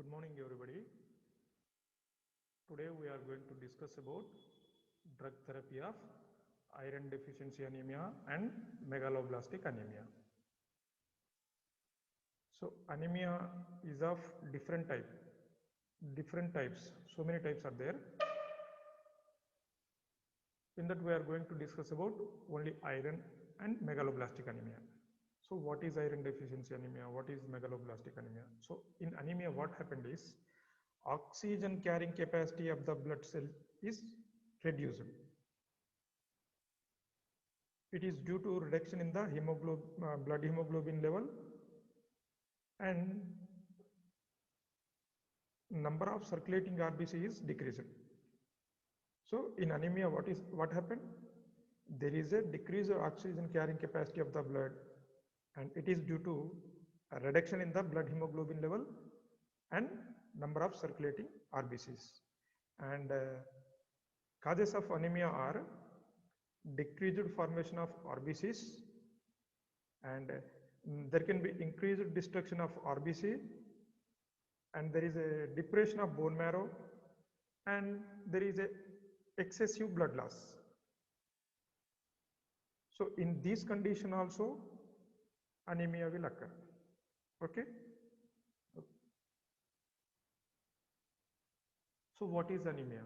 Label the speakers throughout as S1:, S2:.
S1: Good morning, everybody. Today we are going to discuss about drug therapy of iron deficiency anemia and megaloblastic anemia. So anemia is of different types. So many types are there. In that we are going to discuss about only iron and megaloblastic anemia. So what is iron deficiency anemia? What is megaloblastic anemia? So in anemia what happened is oxygen carrying capacity of the blood cell is reduced. It is due to reduction in the blood hemoglobin level and number of circulating RBC is decreased. So in anemia what happened? There is a decreased oxygen carrying capacity of the blood and it is due to a reduction in the blood hemoglobin level and number of circulating RBCs. And causes of anemia are decreased formation of RBCs and there can be increased destruction of RBC and there is a depression of bone marrow and there is a excessive blood loss. So in this condition also anemia will occur. Okay. So what is anemia?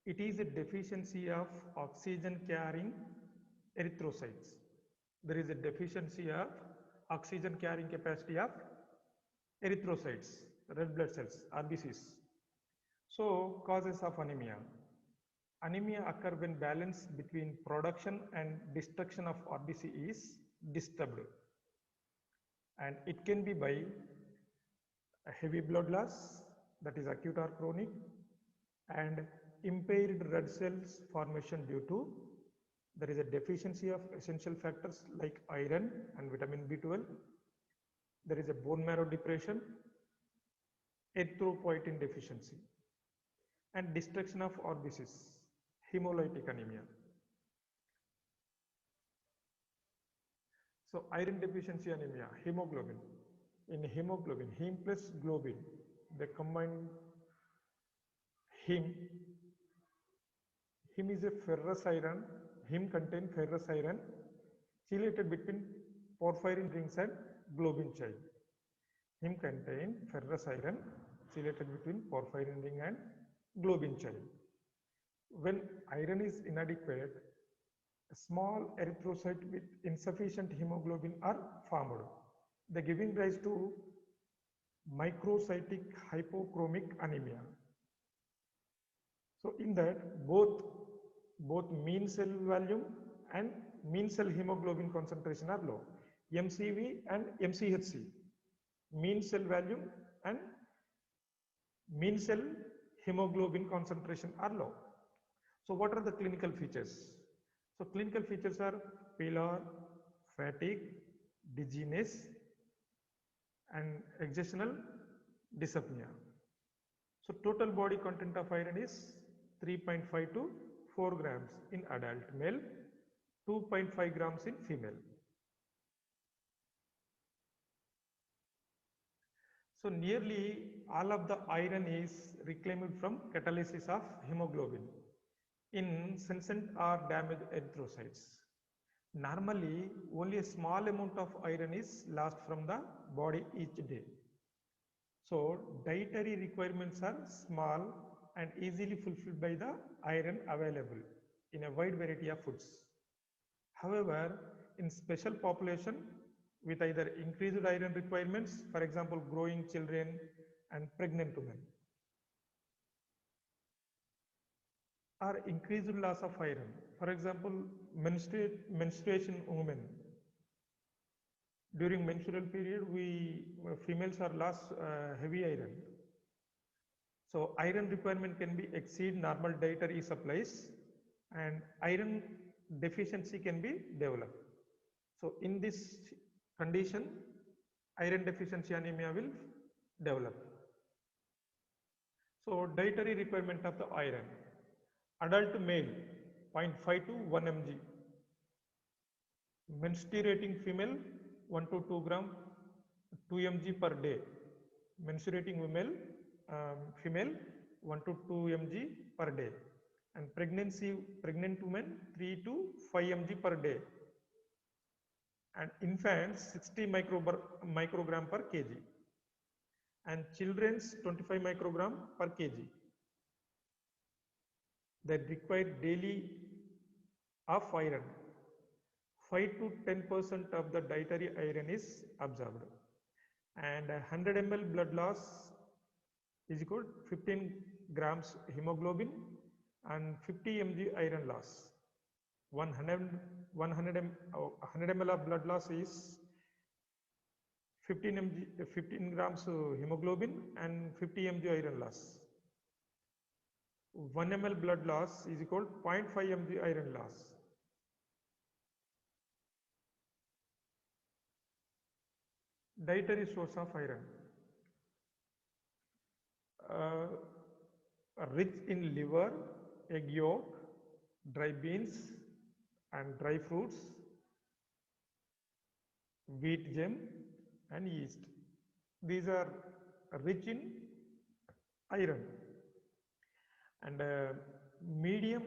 S1: It is a deficiency of oxygen carrying erythrocytes. There is a deficiency of oxygen carrying capacity of erythrocytes, red blood cells, RBCs. So causes of anemia. Anemia occur when balance between production and destruction of RBC is disturbed. And it can be by a heavy blood loss, that is acute or chronic, and impaired red cells formation due to there is a deficiency of essential factors like iron and vitamin B12. There is a bone marrow depression, erythropoietin deficiency, and destruction of RBCs, hemolytic anemia. So iron deficiency anemia, hemoglobin. In hemoglobin, heme plus globin, they combine heme. Heme is a ferrous iron. Heme contains ferrous iron chelated between porphyrin rings and globin chain. Heme contains ferrous iron chelated between porphyrin ring and globin chain. When iron is inadequate, a small erythrocyte with insufficient hemoglobin are formed. They giving rise to microcytic hypochromic anemia. So in that both mean cell volume and mean cell hemoglobin concentration are low. MCV and MCHC, mean cell volume and mean cell hemoglobin concentration are low. So what are the clinical features? So clinical features are pallor, fatigue, dizziness and exertional dyspnea. So total body content of iron is 3.5 to 4 grams in adult male, 2.5 grams in female. So nearly all of the iron is reclaimed from catalysis of hemoglobin in senescent or damaged erythrocytes. Normally, only a small amount of iron is lost from the body each day. So dietary requirements are small and easily fulfilled by the iron available in a wide variety of foods. However, in special population with either increased iron requirements, for example, growing children and pregnant women, or increased loss of iron, for example, menstruation women. During menstrual period, females are lost heavy iron. So iron requirement can be exceed normal dietary supplies and iron deficiency can be developed. So in this condition, iron deficiency anemia will develop. So dietary requirement of the iron. Adult male 0.5 to 1 mg. Menstruating female 1 to 2 gram 2 mg per day. Menstruating female 1 to 2 mg per day, and pregnant women 3 to 5 mg per day, and infants 60 microgram per kg, and children's 25 microgram per kg. That require daily of iron. 5 to 10% of the dietary iron is absorbed, and 100 ml blood loss is equal to 15 grams hemoglobin and 50 mg iron loss. 100 ml of blood loss is 15 grams hemoglobin and 50 mg iron loss. 1 ml blood loss is equal to 0.5 mg iron loss. Dietary source of iron. Rich in liver, egg yolk, dry beans and dry fruits, wheat germ and yeast. These are rich in iron. And medium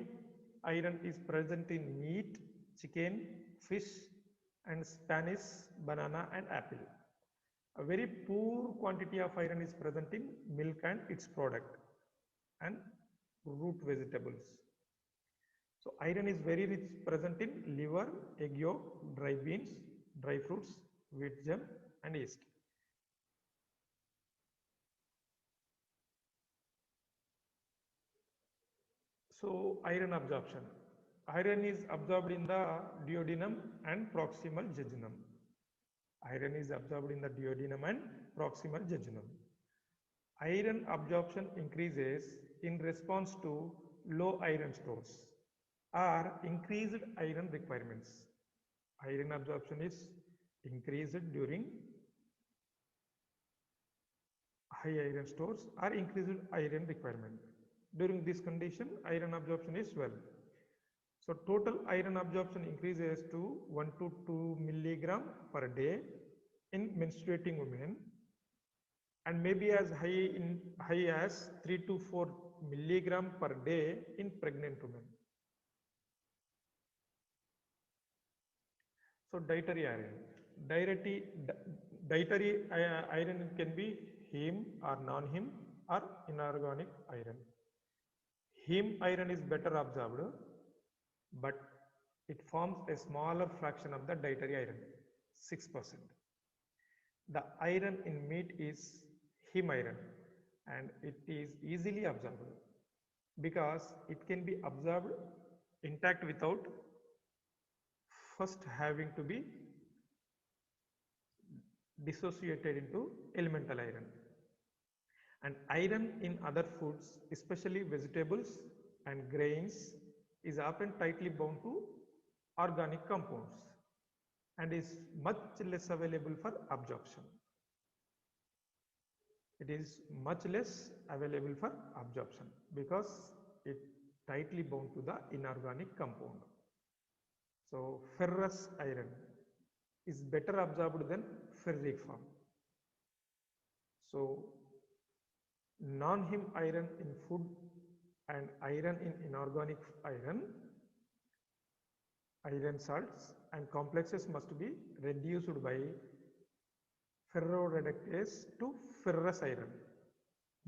S1: iron is present in meat, chicken, fish and Spanish, banana and apple. A very poor quantity of iron is present in milk and its product and root vegetables. So iron is very rich present in liver, egg yolk, dry beans, dry fruits, wheat germ and yeast. So iron absorption. Iron is absorbed in the duodenum and proximal jejunum. Iron is absorbed in the duodenum and proximal jejunum. Iron absorption increases in response to low iron stores or increased iron requirements. Iron absorption is increased during high iron stores or increased iron requirement. During this condition, iron absorption is well. So total iron absorption increases to 1 to 2 milligram per day in menstruating women, and maybe as high as 3 to 4 milligram per day in pregnant women. So dietary iron. Dietary iron can be heme or non-heme or inorganic iron. Heme iron is better absorbed, but it forms a smaller fraction of the dietary iron, 6%. The iron in meat is heme iron, and it is easily absorbed because it can be absorbed intact without first having to be dissociated into elemental iron. And iron in other foods, especially vegetables and grains, is often tightly bound to organic compounds and is much less available for absorption. It is much less available for absorption because it tightly bound to the inorganic compound. So ferrous iron is better absorbed than ferric form. So non-heme iron in food and iron in inorganic iron salts and complexes must be reduced by ferroreductase to ferrous iron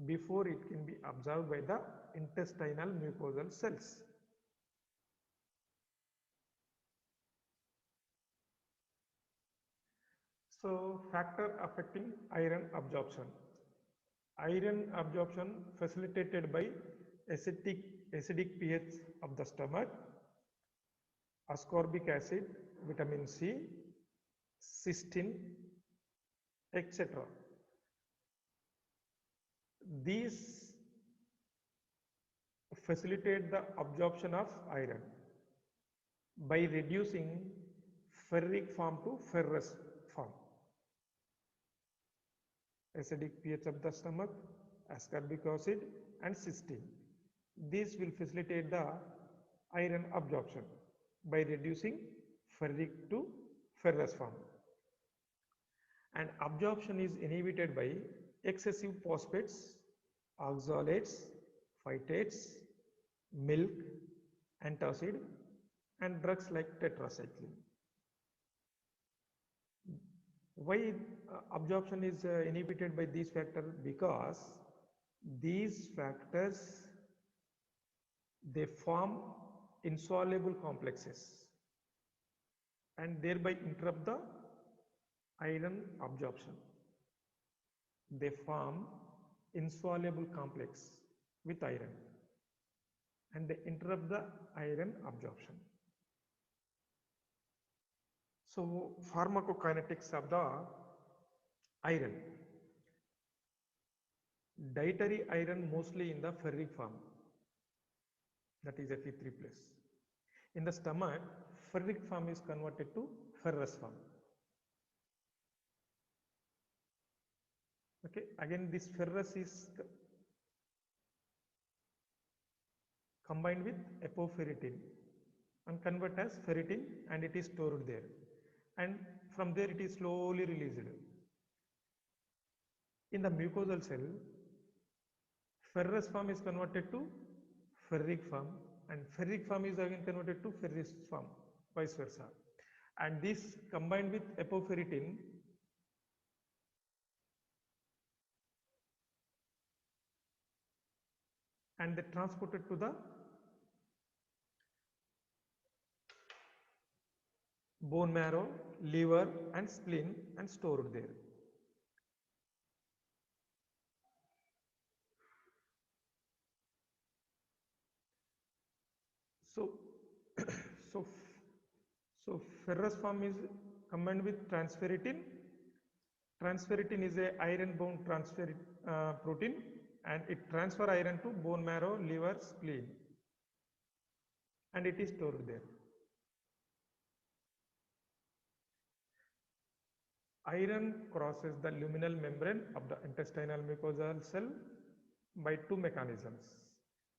S1: before it can be absorbed by the intestinal mucosal cells. So factor affecting iron absorption. Iron absorption facilitated by acidic pH of the stomach, ascorbic acid, vitamin C, cysteine, etc. These facilitate the absorption of iron by reducing ferric form to ferrous form. Acidic pH of the stomach, ascorbic acid and cysteine. These will facilitate the iron absorption by reducing ferric to ferrous form. and absorption is inhibited by excessive phosphates, oxalates, phytates, milk, antacid, and drugs like tetracycline. Why absorption is inhibited by these factors? Because these factors, they form insoluble complexes and thereby interrupt the iron absorption. They form insoluble complex with iron and they interrupt the iron absorption. So pharmacokinetics of the iron. Dietary iron mostly in the ferric form, that is Fe3+. In the stomach, ferric form is converted to ferrous form. Okay, again this ferrous is combined with apoferritin and convert as ferritin and it is stored there, and from there it is slowly released. In the mucosal cell, ferrous form is converted to ferric form and ferric form is again converted to ferrous form, vice versa, and this combined with apoferritin and they transported to the bone marrow, liver and spleen and stored there. So, so ferrous form is combined with transferritin. Transferritin is a iron-bound transfer protein, and it transfer iron to bone marrow, liver, spleen, and it is stored there. Iron crosses the luminal membrane of the intestinal mucosal cell by two mechanisms: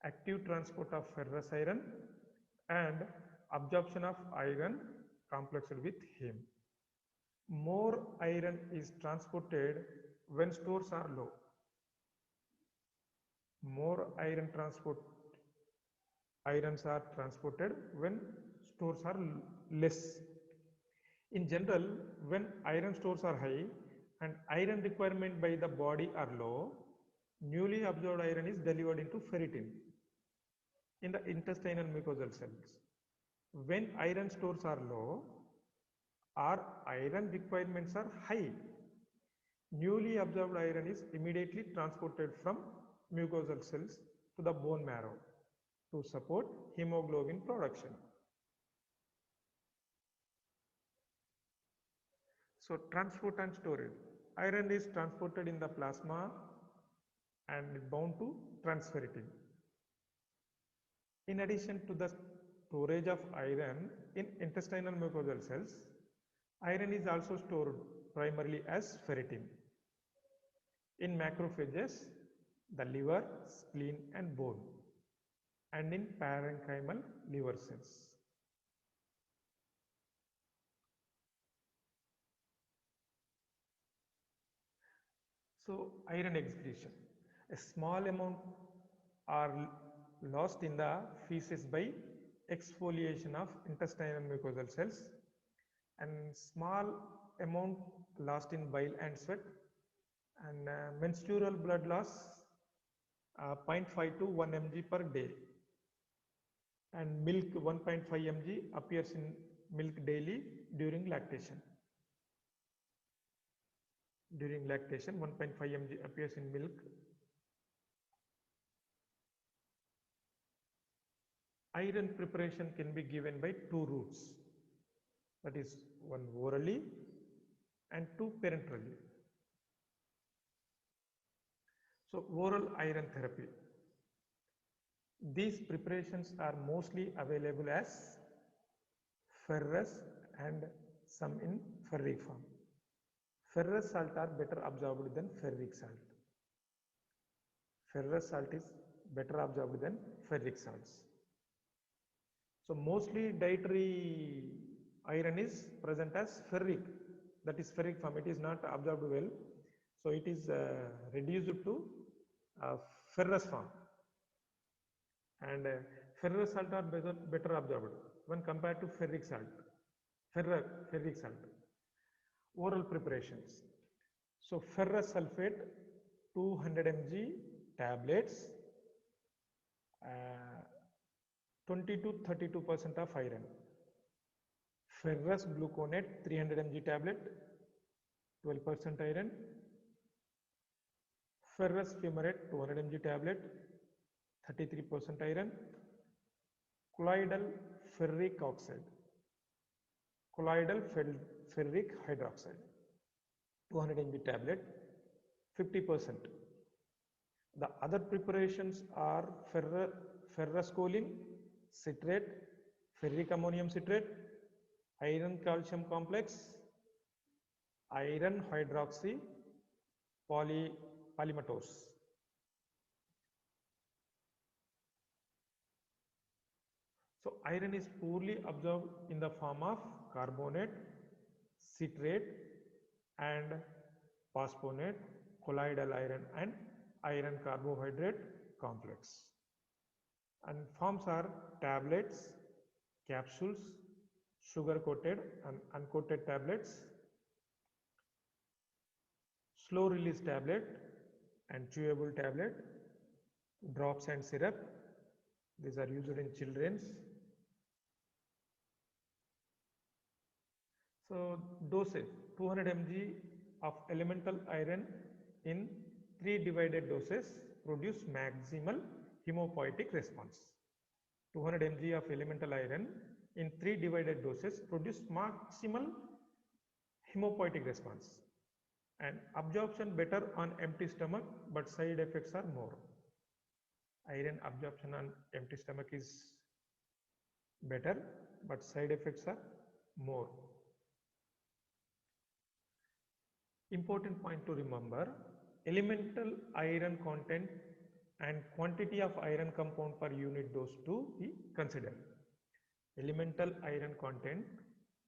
S1: active transport of ferrous iron and absorption of iron complexed with heme. More iron is transported when stores are low. More irons are transported when stores are less. In general, when iron stores are high and iron requirement by the body are low, newly absorbed iron is delivered into ferritin in the intestinal mucosal cells. When iron stores are low or iron requirements are high, newly absorbed iron is immediately transported from mucosal cells to the bone marrow to support hemoglobin production. So transport and storage. Iron is transported in the plasma and bound to transferritin. In addition to the storage of iron in intestinal mucosal cells, iron is also stored primarily as ferritin in macrophages, the liver, spleen and bone, and in parenchymal liver cells. So iron excretion. A small amount are lost in the feces by exfoliation of intestinal mucosal cells, and small amount lost in bile and sweat, and menstrual blood loss 0.5 to 1 mg per day, and milk 1.5 mg appears in milk daily during lactation. During lactation 1.5 mg appears in milk. Iron preparation can be given by two routes, that is one orally and two parenterally. So oral iron therapy. These preparations are mostly available as ferrous and some in ferric form. Ferrous salt are better absorbed than ferric salt. Ferrous salt is better absorbed than ferric salts. So mostly dietary iron is present as ferric, that is ferric form, it is not absorbed well. So it is reduced to ferrous form. And ferrous salt are better absorbed when compared to ferric salt. Ferric salt. Oral preparations. So ferrous sulfate 200 mg tablets, 20 to 32% of iron. Ferrous gluconate 300 mg tablet, 12% iron. Ferrous fumarate 200 mg tablet, 33% iron. Colloidal ferric oxide, colloidal ferric hydroxide, 200 mg tablet, 50%. The other preparations are ferroscholine citrate, ferric ammonium citrate, iron calcium complex, iron hydroxy polymatose. So iron is poorly absorbed in the form of carbonate, citrate and phosphonate, colloidal iron and iron carbohydrate complex. And forms are tablets, capsules, sugar coated and uncoated tablets, slow release tablet and chewable tablet, drops and syrup. These are used in children's. So dosage 200 mg of elemental iron in 3 divided doses produce maximal hemopoietic response. 200 mg of elemental iron in 3 divided doses produce maximal hemopoietic response. And absorption better on empty stomach, but side effects are more. Iron absorption on empty stomach is better, but side effects are more. Important point to remember, elemental iron content and quantity of iron compound per unit dose to be considered. Elemental iron content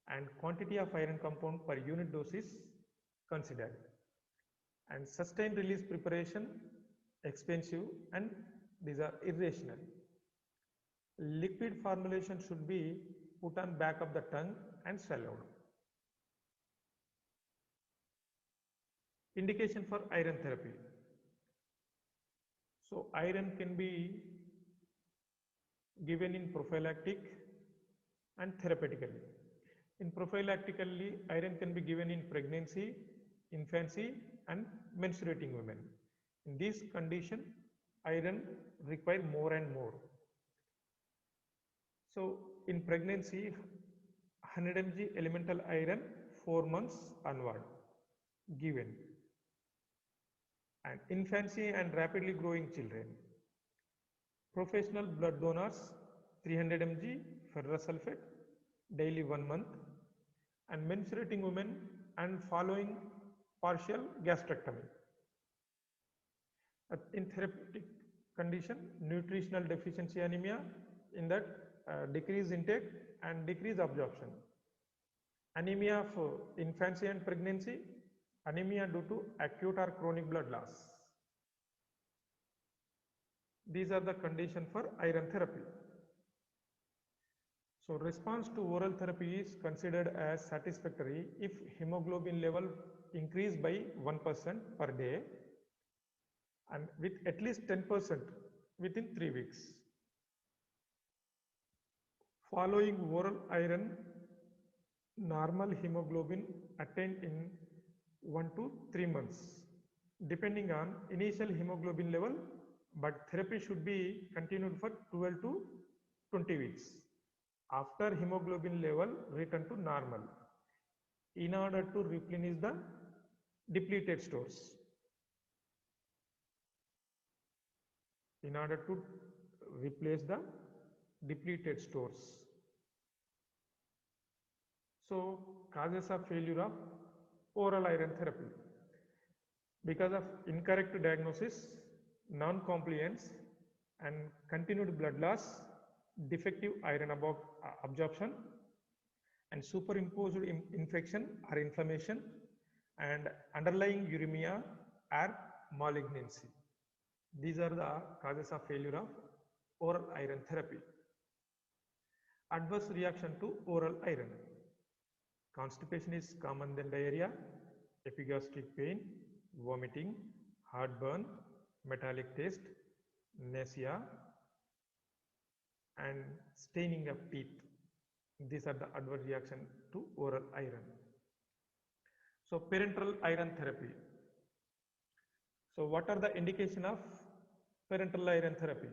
S1: and quantity of iron compound per unit dose is considered. And sustained release preparation, expensive and these are irrational. Liquid formulation should be put on back of the tongue and swallowed. Indication for iron therapy. So iron can be given in prophylactic and therapeutically. In prophylactically, iron can be given in pregnancy, infancy and menstruating women. In this condition, iron require more and more. So in pregnancy, 100 mg elemental iron 4 months onward given. And infancy and rapidly growing children. Professional blood donors 300 mg ferrous sulfate daily 1 month, and menstruating women and following partial gastrectomy. In therapeutic condition, nutritional deficiency anemia, in that decrease intake and decrease absorption. Anemia for infancy and pregnancy, anemia due to acute or chronic blood loss. These are the conditions for iron therapy. So response to oral therapy is considered as satisfactory if hemoglobin level increase by 1% per day and with at least 10% within 3 weeks. Following oral iron, normal hemoglobin attained in 1 to 3 months, depending on initial hemoglobin level, but therapy should be continued for 12 to 20 weeks. After hemoglobin level return to normal, in order to replenish the depleted stores. In order to replace the depleted stores. So, causes of failure of oral iron therapy. Because of incorrect diagnosis, non-compliance and continued blood loss, defective iron absorption, and superimposed infection or inflammation, and underlying uremia or malignancy. These are the causes of failure of oral iron therapy. Adverse reaction to oral iron. Constipation is common than diarrhea, epigastric pain, vomiting, heartburn, metallic taste, nausea, and staining of teeth. These are the adverse reaction to oral iron. So parenteral iron therapy. So what are the indication of parenteral iron therapy?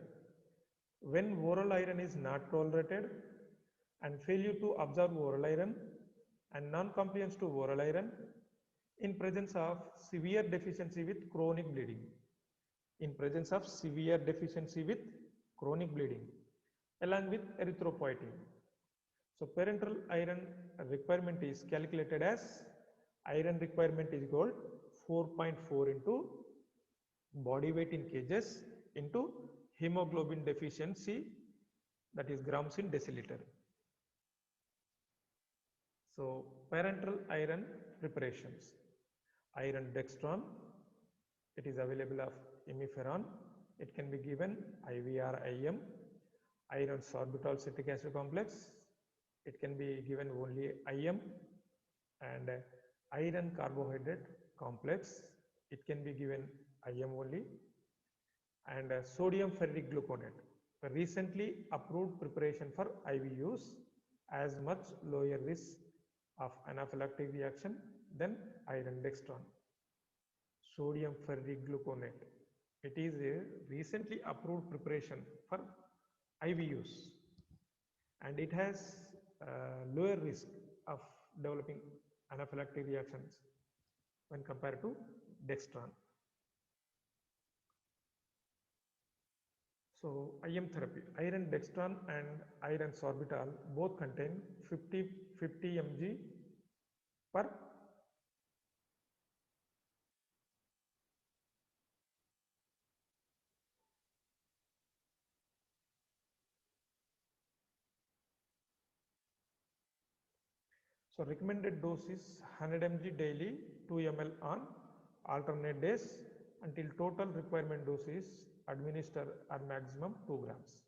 S1: When oral iron is not tolerated and failure to absorb oral iron and non-compliance to oral iron in presence of severe deficiency with chronic bleeding. In presence of severe deficiency with chronic bleeding along with erythropoietin. So parenteral iron requirement is calculated as iron requirement is equal 4.4 into body weight in kgs into hemoglobin deficiency, that is grams in deciliter. So parenteral iron preparations. Iron dextran, it is available of imiferon. It can be given IV or IM. Iron sorbitol citric acid complex, it can be given only IM. And iron carbohydrate complex, it can be given IM only. And sodium ferric gluconate, a recently approved preparation for IV use, as much lower risk of anaphylactic reaction than iron dextran. Sodium ferric gluconate, it is a recently approved preparation for IV use, and it has lower risk of developing anaphylactic reactions when compared to dextran. So IM therapy, iron dextran and iron sorbitol both contain 50 mg per So recommended dose is 100 mg daily, 2 ml on alternate days until total requirement dose is administered at maximum 2 grams.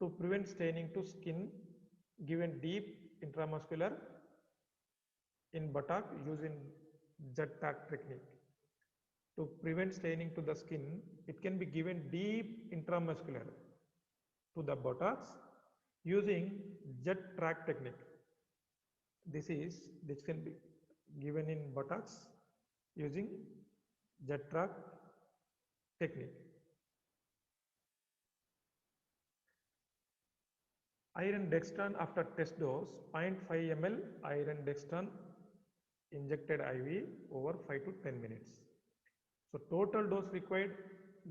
S1: To prevent staining to skin, given deep intramuscular in buttock using Jet-Tack technique. To prevent staining to the skin, it can be given deep intramuscular to the buttocks using Jet-Tack technique. This can be given in buttocks using Jet-Tack technique. Iron dextran after test dose 0.5 ml iron dextran injected IV over 5 to 10 minutes. So total dose required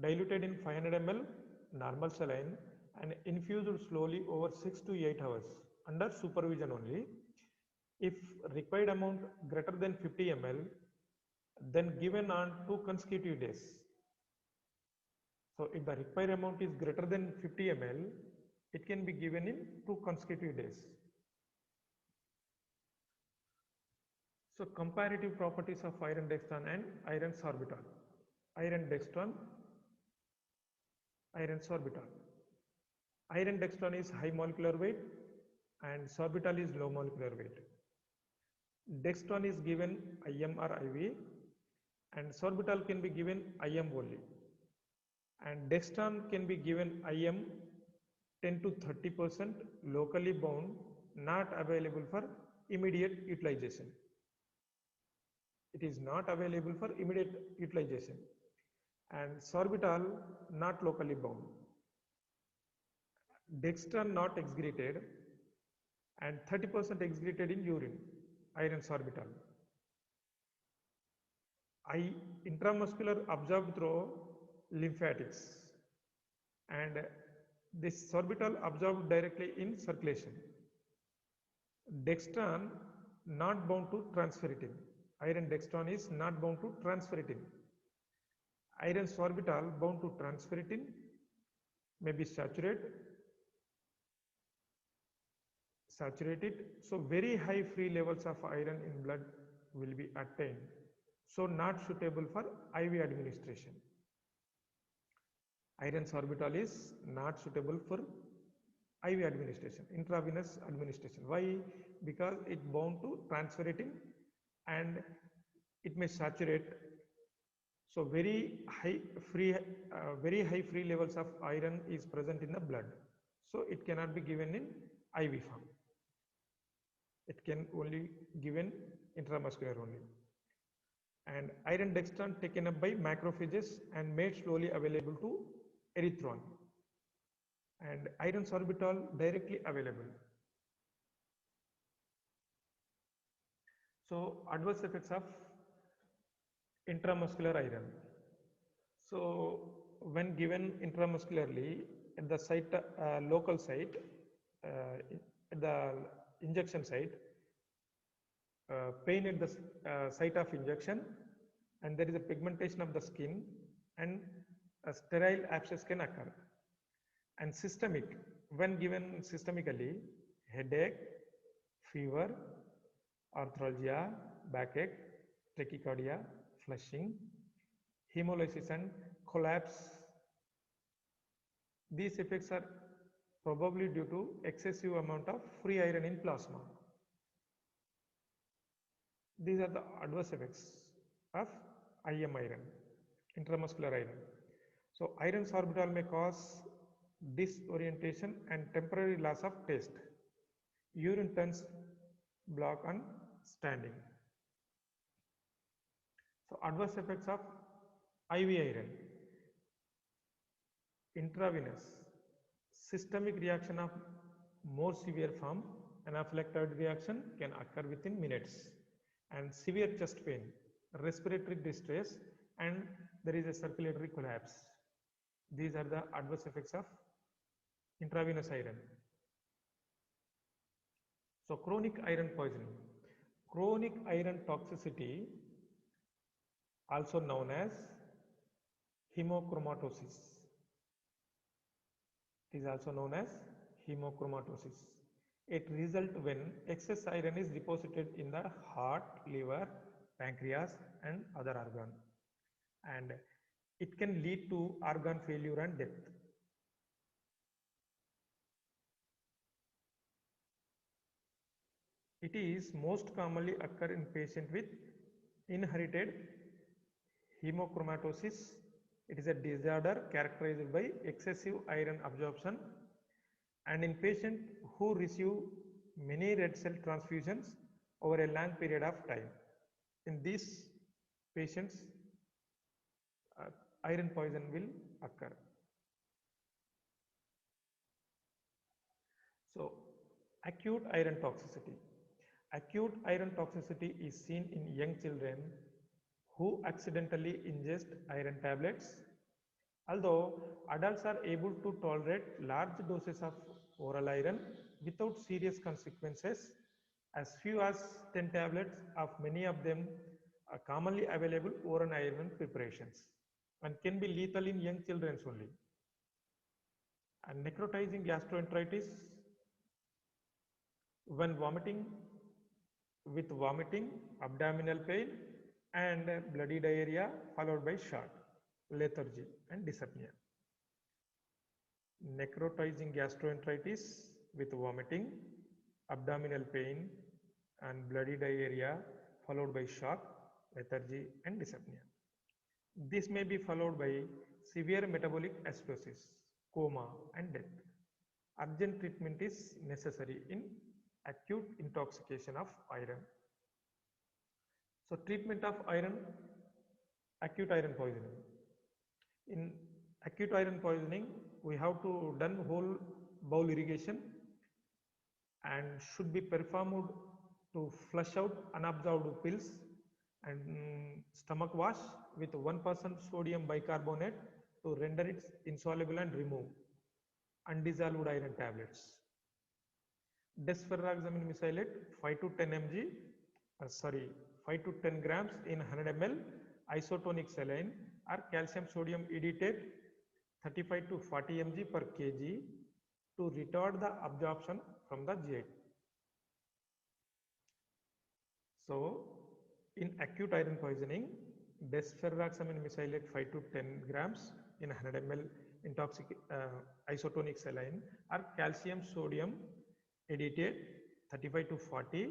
S1: diluted in 500 ml normal saline and infused slowly over 6 to 8 hours under supervision only. If required amount greater than 50 ml, then given on 2 consecutive days. So if the required amount is greater than 50 ml, it can be given in 2 consecutive days. So comparative properties of iron dextran and iron sorbitol. Iron dextran, iron sorbitol. Iron dextran is high molecular weight and sorbitol is low molecular weight. Dextran is given IM or IV and sorbitol can be given IM only. And dextran can be given IM 10 to 30% locally bound, not available for immediate utilization. It is not available for immediate utilization. And sorbitol not locally bound. Dextran not excreted and 30% excreted in urine, iron sorbitol. Intramuscular absorbed through lymphatics, and this sorbitol absorbed directly in circulation. Dextran not bound to transferritin. Iron dextran is not bound to transferritin. Iron sorbitol bound to transferritin, may be saturated saturated. So very high free levels of iron in blood will be attained. So not suitable for IV administration. Iron sorbitol is not suitable for IV administration, intravenous administration. Why? Because it bound to transferrin and it may saturate. So very high free levels of iron is present in the blood. So it cannot be given in IV form. It can only given intramuscular only. And iron dextran taken up by macrophages and made slowly available to erythron. And iron sorbitol directly available. So adverse effects of intramuscular iron. So when given intramuscularly at the site, local site, at the injection site, pain at the site of injection, and there is a pigmentation of the skin, and a sterile abscess can occur. And systemic, when given systemically, headache, fever, arthralgia, backache, tachycardia, flushing, hemolysis and collapse. These effects are probably due to excessive amount of free iron in plasma. These are the adverse effects of IM iron, intramuscular iron. So iron sorbitol may cause disorientation and temporary loss of taste. Urine turns black on standing. So adverse effects of IV iron, intravenous, systemic reaction of more severe form, anaphylactoid reaction can occur within minutes, and severe chest pain, respiratory distress, and there is a circulatory collapse. These are the adverse effects of intravenous iron. So chronic iron poisoning. Chronic iron toxicity, also known as hemochromatosis. It is also known as hemochromatosis. It results when excess iron is deposited in the heart, liver, pancreas, and other organ, and it can lead to organ failure and death. It is most commonly occur in patient with inherited hemochromatosis. It is a disorder characterized by excessive iron absorption, and in patient who receive many red cell transfusions over a long period of time. In these patients, iron poison will occur. So acute iron toxicity. Acute iron toxicity is seen in young children who accidentally ingest iron tablets. Although adults are able to tolerate large doses of oral iron without serious consequences, as few as 10 tablets of many of them are commonly available oral iron preparations and can be lethal in young children only. And necrotizing gastroenteritis, when vomiting, with vomiting, abdominal pain, and bloody diarrhea followed by shock, lethargy, and dyspnea. Necrotizing gastroenteritis with vomiting, abdominal pain, and bloody diarrhea followed by shock, lethargy, and dyspnea. This may be followed by severe metabolic acidosis, coma, and death. Urgent treatment is necessary in acute intoxication of iron. So treatment of iron, acute iron poisoning. In acute iron poisoning, we have to done whole bowel irrigation and should be performed to flush out unabsorbed pills, and stomach wash with 1% sodium bicarbonate to render it insoluble and remove undissolved iron tablets. Desferraxamine mesylate 5 to 10 mg, 5 to 10 grams in 100 ml isotonic saline or calcium sodium edetate 35 to 40 mg per kg to retard the absorption from the GI. So in acute iron poisoning, desferroxamine mesylate 5 to 10 grams in 100 ml isotonic saline or calcium sodium editate 35 to 40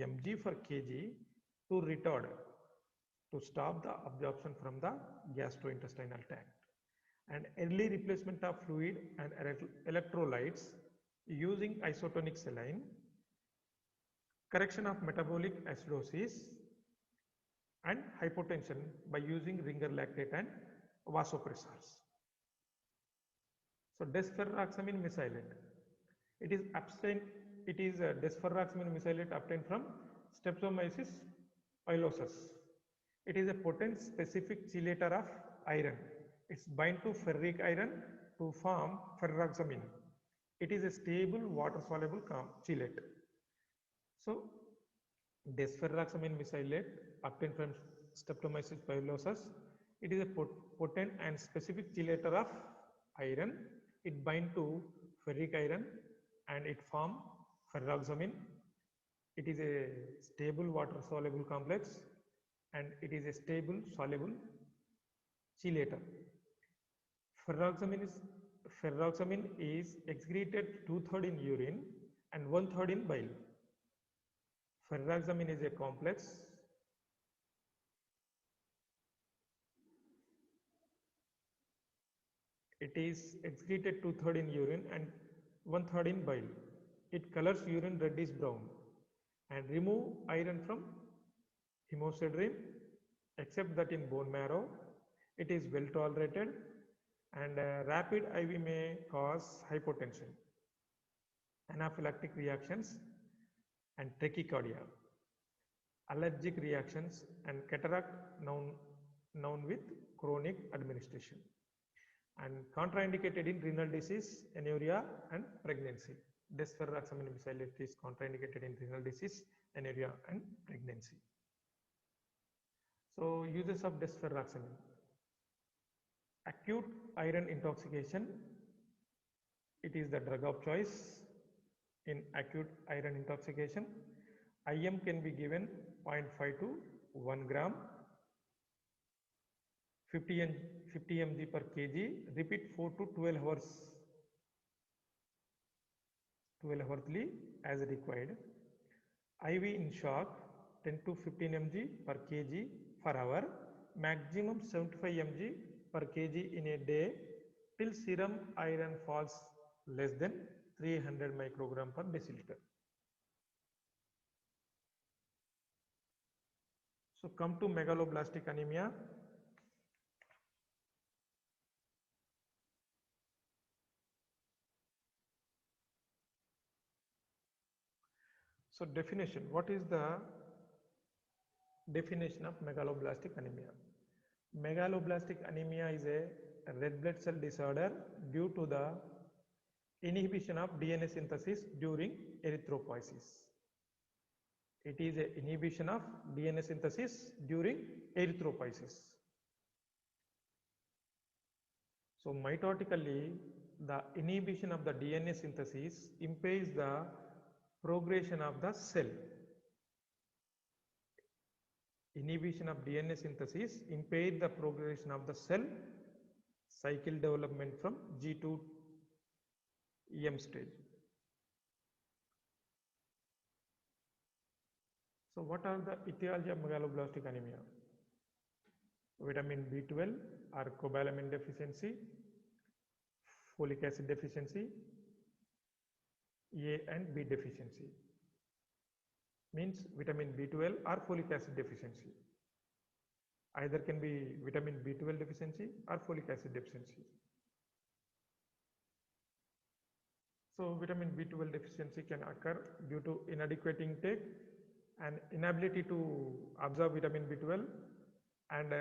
S1: mg per kg to retard, to stop the absorption from the gastrointestinal tract, and early replacement of fluid and electrolytes using isotonic saline, correction of metabolic acidosis and hypotension by using ringer lactate and vasopressors. So desferroxamine mesylate, it is desferroxamine mesylate obtained from Streptomyces pilosus. It is a potent specific chelator of iron. It's bind to ferric iron to form ferroxamine. It is a stable water-soluble chelate. So desferroxamine mesylate obtained from Streptomyces pilosus. It is a potent and specific chelator of iron. It bind to ferric iron and it form ferroxamine. It is a stable water-soluble complex and it is a stable soluble chelator. Ferroxamine is excreted 2/3 in urine and 1/3 in bile. Ferroxamine is a complex. It is excreted 2/3 in urine and 1/3 in bile. It colors urine reddish brown and remove iron from hemosiderin, except that in bone marrow. It is well tolerated and rapid IV may cause hypotension, anaphylactic reactions and tachycardia, allergic reactions and cataract known with chronic administration, and contraindicated in renal disease, anuria and pregnancy. Desferroxamine mesylate is contraindicated in renal disease, anuria and pregnancy. So uses of desferroxamine. Acute iron intoxication, it is the drug of choice in acute iron intoxication. IM can be given 0.5 to 1 gram, 50 mg per kg, repeat 4 to 12 hourly as required. IV in shock 10 to 15 mg per kg per hour, maximum 75 mg per kg in a day till serum iron falls less than 300 microgram per deciliter. So come to megaloblastic anemia. So definition, what is the definition of megaloblastic anemia? Megaloblastic anemia is a red blood cell disorder due to the inhibition of DNA synthesis during erythropoiesis. It is an inhibition of DNA synthesis during erythropoiesis. So mitotically, the inhibition of the DNA synthesis impedes the progression of the cell. Inhibition of DNA synthesis impairs the progression of the cell cycle development from G to EM stage. So what are the etiology of megaloblastic anemia? Vitamin B12 or cobalamin deficiency, folic acid deficiency, A and B deficiency. Means vitamin B12 or folic acid deficiency. Either can be vitamin B12 deficiency or folic acid deficiency. So vitamin B12 deficiency can occur due to inadequate intake and inability to absorb vitamin B12 and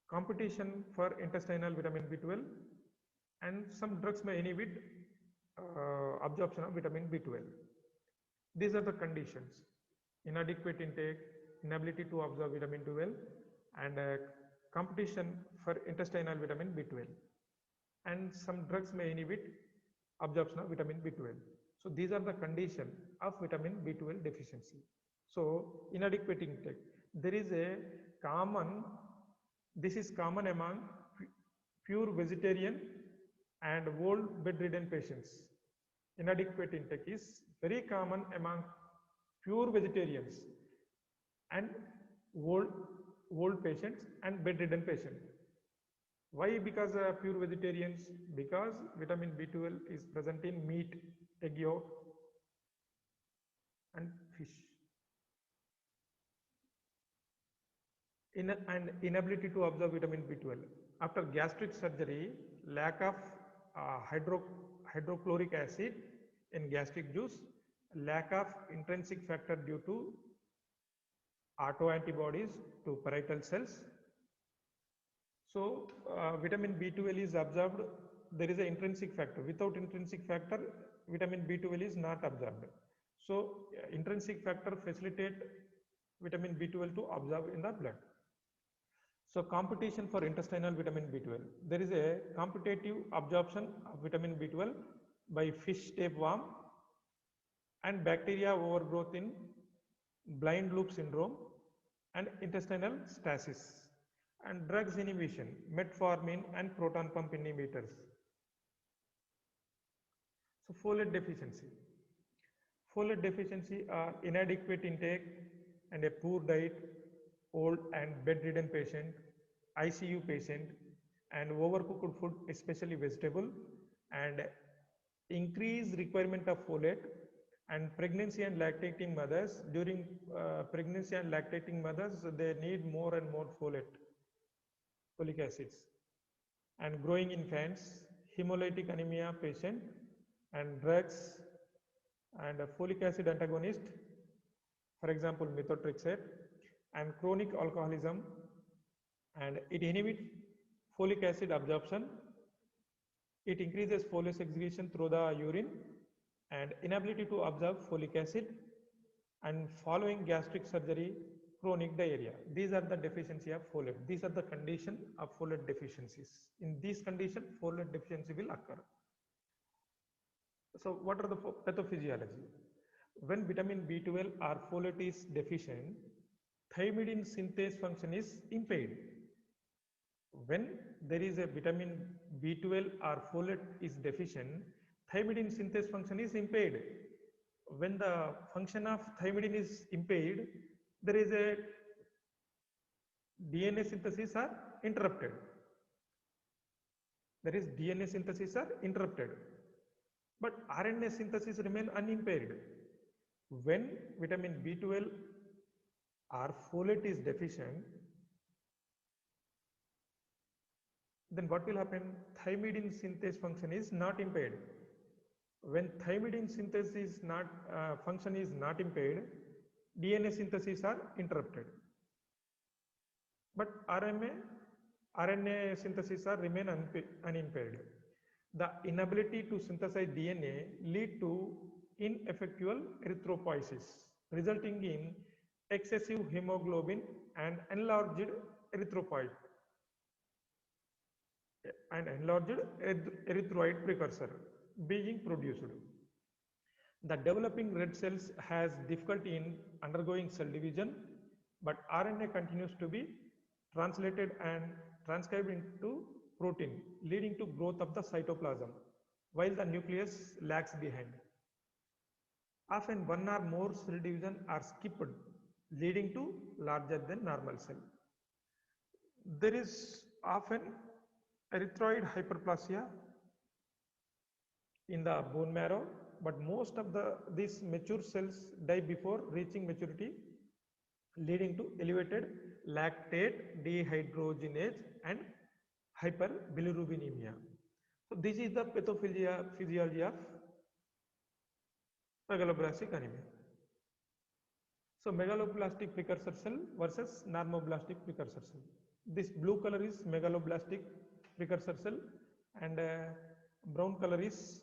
S1: competition for intestinal vitamin B12, and some drugs may inhibit absorption of vitamin B12. These are the conditions: inadequate intake, inability to absorb vitamin B12, and competition for intestinal vitamin B12. And some drugs may inhibit absorption of vitamin B12. So these are the conditions of vitamin B12 deficiency. So inadequate intake. There is a common, this is common among pure vegetarian and old bedridden patients. Inadequate intake is very common among pure vegetarians and old, old patients and bedridden patients. Why? Because pure vegetarians, because vitamin B12 is present in meat, egg yolk, and fish. And inability to absorb vitamin B12. After gastric surgery, lack of hydrochloric acid in gastric juice, lack of intrinsic factor due to autoantibodies to parietal cells. So vitamin B12 is absorbed. There is an intrinsic factor. Without intrinsic factor, vitamin B12 is not absorbed. So intrinsic factor facilitate vitamin B12 to absorb in the blood. So competition for intestinal vitamin B12. There is a competitive absorption of vitamin B12 by fish tapeworm and bacteria overgrowth in blind loop syndrome and intestinal stasis, and drugs inhibition, metformin and proton pump inhibitors. So folate deficiency. Folate deficiency are inadequate intake and a poor diet, old and bedridden patient, ICU patient, and overcooked food, especially vegetable, and increased requirement of folate, and pregnancy and lactating mothers. During pregnancy and lactating mothers, they need more and more folic acids, and growing infants, hemolytic anemia patient, and drugs, and folic acid antagonist, for example methotrexate, and chronic alcoholism, and it inhibits folic acid absorption, it increases folate excretion through the urine, and inability to absorb folic acid, and following gastric surgery, chronic diarrhea. These are the deficiency of folate. These are the condition of folate deficiencies. In this condition, folate deficiency will occur. So what are the pathophysiology? When vitamin B12 or folate is deficient, thymidine synthase function is impaired. When there is a vitamin B12 or folate is deficient, thymidine synthase function is impaired. When the function of thymidine is impaired, there is a DNA synthesis are interrupted. There is DNA synthesis are interrupted, but RNA synthesis remain unimpaired. When vitamin B12 or folate is deficient, then what will happen? Thymidine synthase function is not impaired. When thymidine synthesis is not function is not impaired, DNA synthesis are interrupted, but RNA synthesis are remain unimpaired. The inability to synthesize DNA lead to ineffectual erythropoiesis, resulting in excessive hemoglobin and enlarged erythropoid and enlarged erythroid precursor being produced. The developing red cells has difficulty in undergoing cell division, but RNA continues to be translated and transcribed into protein, leading to growth of the cytoplasm, while the nucleus lags behind. Often one or more cell division are skipped, leading to larger than normal cell. There is often erythroid hyperplasia in the bone marrow, but most of these mature cells die before reaching maturity, leading to elevated lactate dehydrogenase and hyperbilirubinemia. So this is the pathophysiology of megaloblastic anemia. So megaloblastic precursor cell versus normoblastic precursor cell. This blue color is megaloblastic precursor cell, and brown color is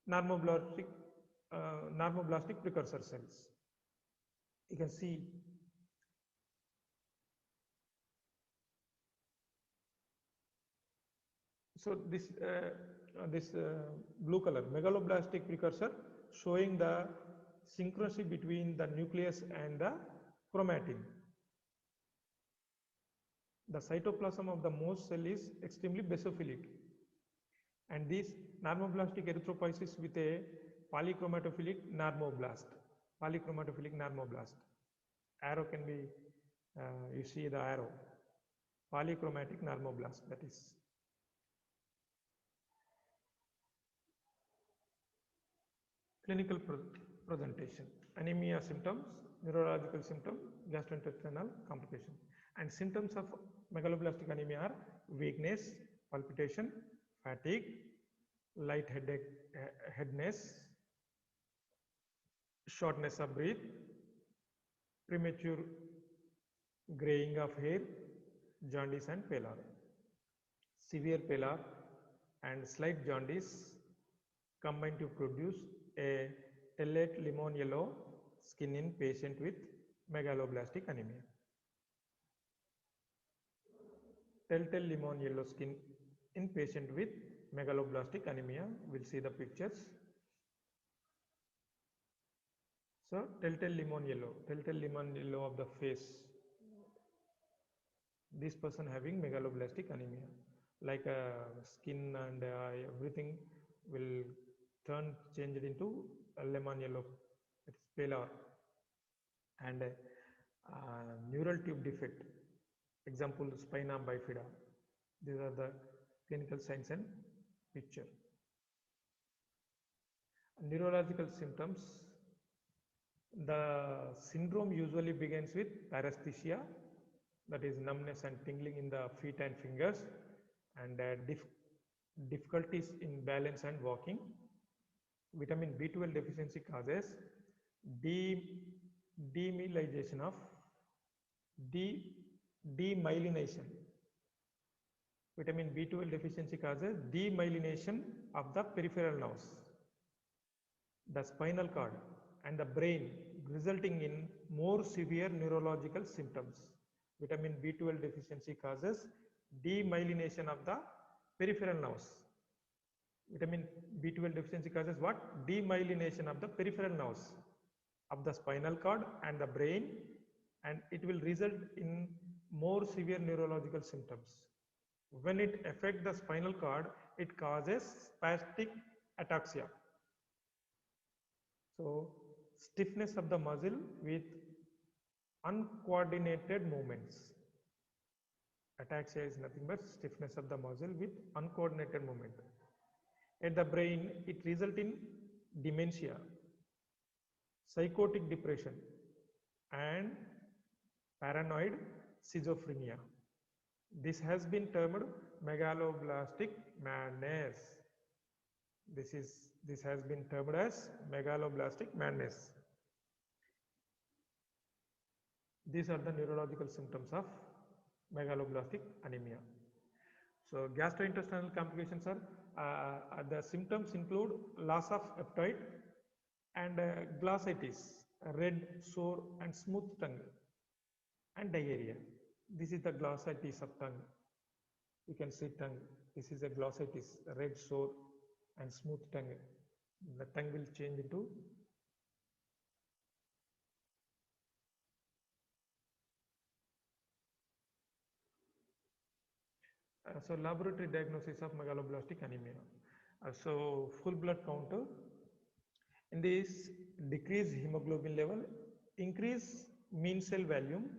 S1: normoblastic precursor cells. You can see so this blue color megaloblastic precursor showing the synchrony between the nucleus and the chromatin. The cytoplasm of the most cell is extremely basophilic, and this normoblastic erythropoiesis with a polychromatophilic normoblast. Polychromatophilic normoblast. Arrow can be, you see the arrow. Polychromatic normoblast, that is. Clinical presentation: anemia symptoms, neurological symptom, gastrointestinal complication. And symptoms of megaloblastic anemia are weakness, palpitation, fatigue, light headache, headness, shortness of breath, premature graying of hair, jaundice and pallor. Severe pallor and slight jaundice combine to produce a tellate lemon yellow skin in patient with megaloblastic anemia. Telltale lemon yellow skin in patient with megaloblastic anemia. We'll see the pictures. So telltale lemon yellow of the face. This person having megaloblastic anemia, like skin and everything will changed into a lemon yellow. It's pallor. And neural tube defect, example spina bifida. These are the clinical signs and picture. Neurological symptoms: the syndrome usually begins with paresthesia, that is numbness and tingling in the feet and fingers, and difficulties in balance and walking. Vitamin B12 deficiency causes demyelination of demyelination. Vitamin B12 deficiency causes demyelination of the peripheral nerves, the spinal cord and the brain, resulting in more severe neurological symptoms. Vitamin B12 deficiency causes demyelination of the peripheral nerves. Vitamin B12 deficiency causes what? Demyelination of the peripheral nerves of the spinal cord and the brain, and it will result in more severe neurological symptoms. When it affects the spinal cord, it causes spastic ataxia. So, stiffness of the muscle with uncoordinated movements. Ataxia is nothing but stiffness of the muscle with uncoordinated movement. At the brain, it results in dementia, psychotic depression, and paranoid schizophrenia. This has been termed megaloblastic madness. This has been termed as megaloblastic madness. These are the neurological symptoms of megaloblastic anemia. So gastrointestinal complications are the symptoms include loss of appetite and glossitis, red, sore and smooth tongue, and diarrhea. This is the glossitis of tongue. You can see tongue. This is a glossitis, red, sore and smooth tongue. The tongue will change into so laboratory diagnosis of megaloblastic anemia. So full blood count. In this, decrease hemoglobin level, increase mean cell volume,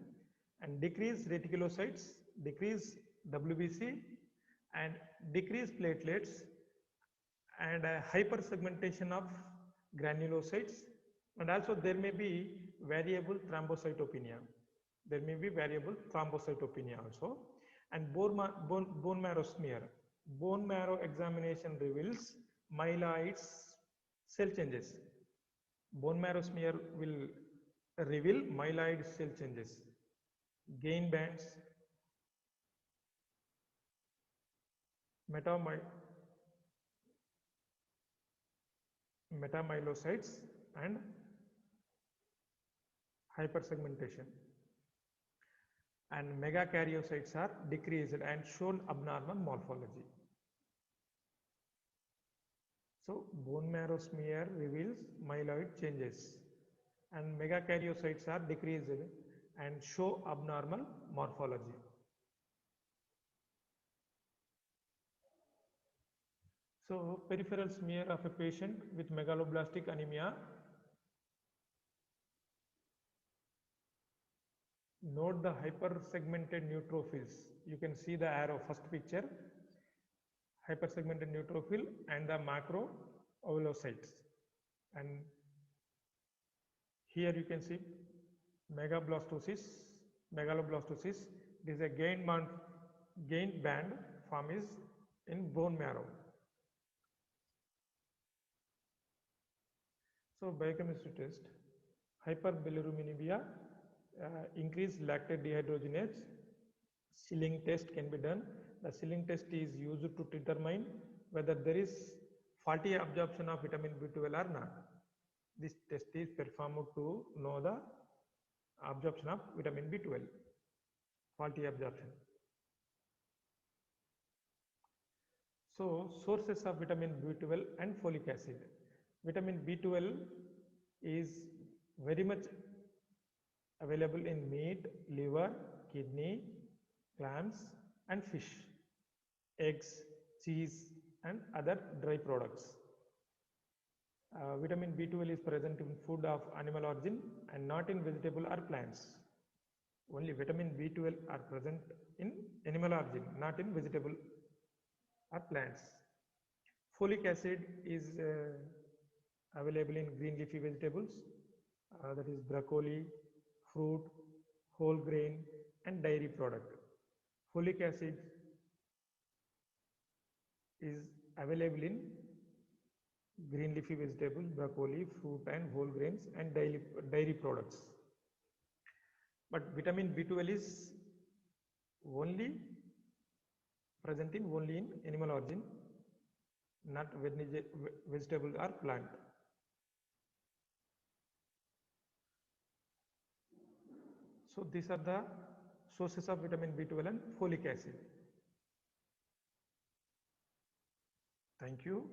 S1: and decrease reticulocytes, decrease WBC, and decrease platelets, and hypersegmentation of granulocytes, and also there may be variable thrombocytopenia. There may be variable thrombocytopenia also. And bone marrow smear. Bone marrow examination reveals myeloid cell changes. Bone marrow smear will reveal myeloid cell changes, gain bands, metamyelocytes, and hypersegmentation. And megakaryocytes are decreased and shown abnormal morphology. So bone marrow smear reveals myeloid changes. and megakaryocytes are decreased and show abnormal morphology. So peripheral smear of a patient with megaloblastic anemia. Note the hypersegmented neutrophils. You can see the arrow, first picture, hypersegmented neutrophil and the macroovulocytes. And here you can see megaloblastosis. This is a gain band form is in bone marrow. So biochemistry test, hyperbilirubinemia, increased lactate dehydrogenase. Schilling test can be done. The Schilling test is used to determine whether there is faulty absorption of vitamin B12 or not. This test is performed to know the absorption of vitamin B12, faulty absorption. So sources of vitamin B12 and folic acid. Vitamin B12 is very much available in meat, liver, kidney, clams and fish, eggs, cheese and other dry products. Vitamin B12 is present in food of animal origin and not in vegetable or plants. Only vitamin B12 are present in animal origin, not in vegetable or plants. Folic acid is available in green leafy vegetables, that is broccoli, fruit, whole grain and dairy product. Folic acid is available in green leafy vegetables, broccoli, fruit and whole grains and dairy products. But vitamin B12 is only present in animal origin, not vegetable or plant. So these are the sources of vitamin B12 and folic acid. Thank you.